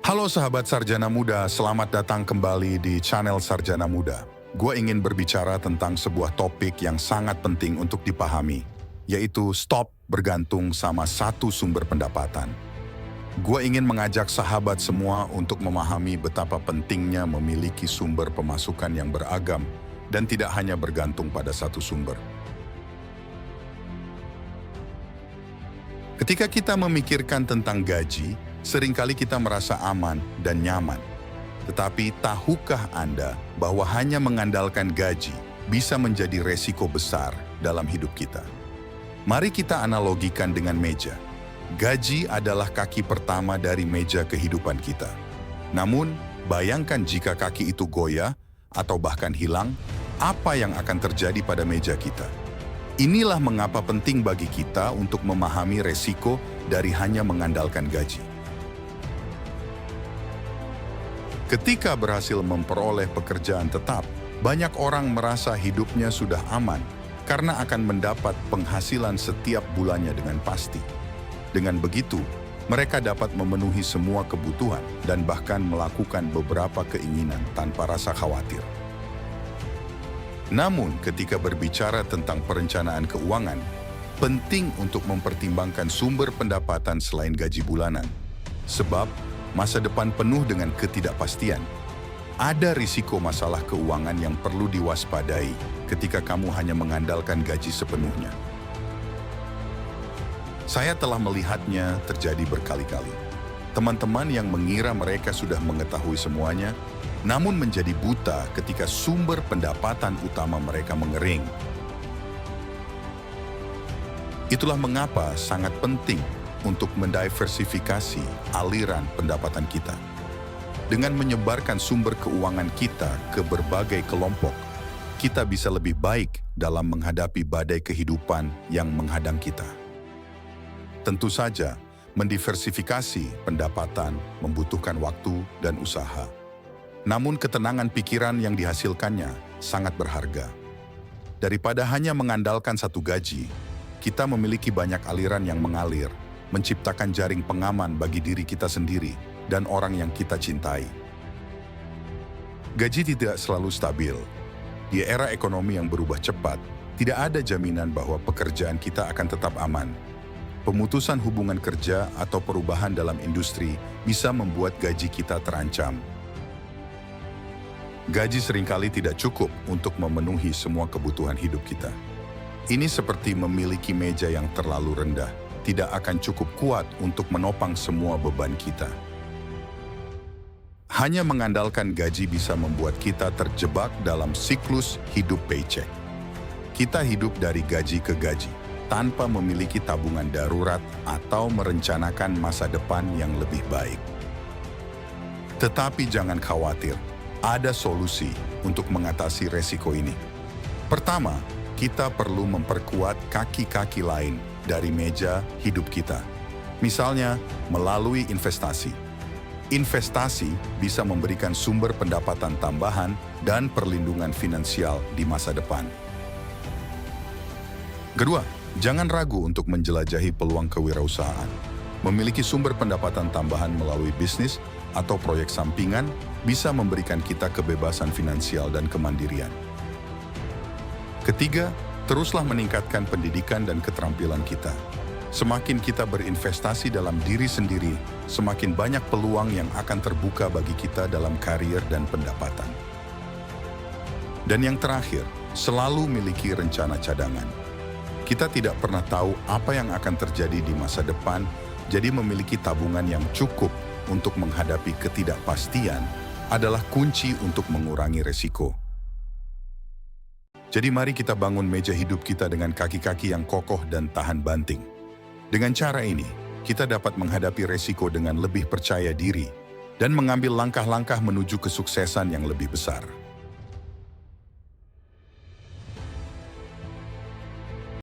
Halo sahabat Sarjana Muda, selamat datang kembali di channel Sarjana Muda. Gue ingin berbicara tentang sebuah topik yang sangat penting untuk dipahami, yaitu stop bergantung sama satu sumber pendapatan. Gue ingin mengajak sahabat semua untuk memahami betapa pentingnya memiliki sumber pemasukan yang beragam dan tidak hanya bergantung pada satu sumber. Ketika kita memikirkan tentang gaji, seringkali kita merasa aman dan nyaman. Tetapi tahukah Anda bahwa hanya mengandalkan gaji bisa menjadi resiko besar dalam hidup kita? Mari kita analogikan dengan meja. Gaji adalah kaki pertama dari meja kehidupan kita. Namun, bayangkan jika kaki itu goyah atau bahkan hilang, apa yang akan terjadi pada meja kita? Inilah mengapa penting bagi kita untuk memahami resiko dari hanya mengandalkan gaji. Ketika berhasil memperoleh pekerjaan tetap, banyak orang merasa hidupnya sudah aman karena akan mendapat penghasilan setiap bulannya dengan pasti. Dengan begitu, mereka dapat memenuhi semua kebutuhan dan bahkan melakukan beberapa keinginan tanpa rasa khawatir. Namun, ketika berbicara tentang perencanaan keuangan, penting untuk mempertimbangkan sumber pendapatan selain gaji bulanan. Sebab, masa depan penuh dengan ketidakpastian. Ada risiko masalah keuangan yang perlu diwaspadai ketika kamu hanya mengandalkan gaji sepenuhnya. Saya telah melihatnya terjadi berkali-kali. Teman-teman yang mengira mereka sudah mengetahui semuanya, namun menjadi buta ketika sumber pendapatan utama mereka mengering. Itulah mengapa sangat penting untuk mendiversifikasi aliran pendapatan kita. Dengan menyebarkan sumber keuangan kita ke berbagai kelompok, kita bisa lebih baik dalam menghadapi badai kehidupan yang menghadang kita. Tentu saja, mendiversifikasi pendapatan membutuhkan waktu dan usaha. Namun ketenangan pikiran yang dihasilkannya sangat berharga. Daripada hanya mengandalkan satu gaji, kita memiliki banyak aliran yang mengalir, menciptakan jaring pengaman bagi diri kita sendiri dan orang yang kita cintai. Gaji tidak selalu stabil. Di era ekonomi yang berubah cepat, tidak ada jaminan bahwa pekerjaan kita akan tetap aman. Pemutusan hubungan kerja atau perubahan dalam industri bisa membuat gaji kita terancam. Gaji seringkali tidak cukup untuk memenuhi semua kebutuhan hidup kita. Ini seperti memiliki meja yang terlalu rendah, tidak akan cukup kuat untuk menopang semua beban kita. Hanya mengandalkan gaji bisa membuat kita terjebak dalam siklus hidup paycheck. Kita hidup dari gaji ke gaji, tanpa memiliki tabungan darurat atau merencanakan masa depan yang lebih baik. Tetapi jangan khawatir, ada solusi untuk mengatasi resiko ini. Pertama, kita perlu memperkuat kaki-kaki lain dari meja hidup kita. Misalnya, melalui investasi. Investasi bisa memberikan sumber pendapatan tambahan dan perlindungan finansial di masa depan. Kedua, jangan ragu untuk menjelajahi peluang kewirausahaan. Memiliki sumber pendapatan tambahan melalui bisnis atau proyek sampingan bisa memberikan kita kebebasan finansial dan kemandirian. Ketiga, teruslah meningkatkan pendidikan dan keterampilan kita. Semakin kita berinvestasi dalam diri sendiri, semakin banyak peluang yang akan terbuka bagi kita dalam karier dan pendapatan. Dan yang terakhir, selalu miliki rencana cadangan. Kita tidak pernah tahu apa yang akan terjadi di masa depan, jadi memiliki tabungan yang cukup untuk menghadapi ketidakpastian adalah kunci untuk mengurangi resiko. Jadi mari kita bangun meja hidup kita dengan kaki-kaki yang kokoh dan tahan banting. Dengan cara ini, kita dapat menghadapi resiko dengan lebih percaya diri dan mengambil langkah-langkah menuju kesuksesan yang lebih besar.